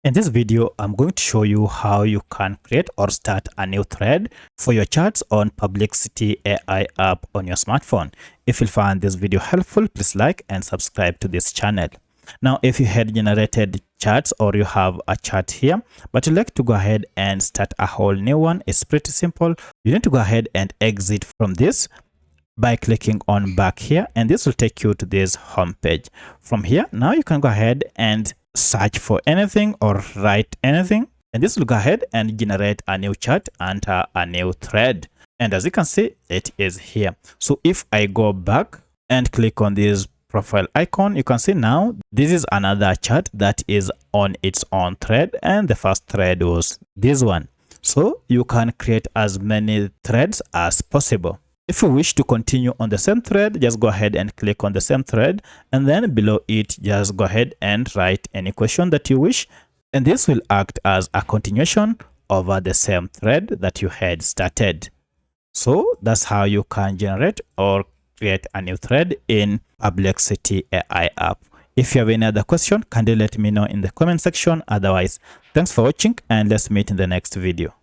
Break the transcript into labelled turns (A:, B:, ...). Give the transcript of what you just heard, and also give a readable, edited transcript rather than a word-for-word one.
A: In this video, I'm going to show you how you can create or start a new thread for your chats on Perplexity AI app on your smartphone. If you find this video helpful, please like and subscribe to this channel. Now, if you had generated chats or you have a chat here, but you'd like to go ahead and start a whole new one, it's pretty simple. You need to go ahead and exit from this by clicking on back here, and this will take you to this home page. From here, now you can go ahead and search for anything or write anything, and this will go ahead and generate a new chat and a new thread. And as you can see, it is here. So if I go back and click on this profile icon, you can see now this is another chat that is on its own thread, and the first thread was this one. So you can create as many threads as possible. If you wish to continue on the same thread, just go ahead and click on the same thread, and then below it, just go ahead and write any question that you wish, and this will act as a continuation over the same thread that you had started. So that's how you can generate or create a new thread in Perplexity AI app. If you have any other question, kindly let me know in the comment section. Otherwise, thanks for watching, and let's meet in the next video.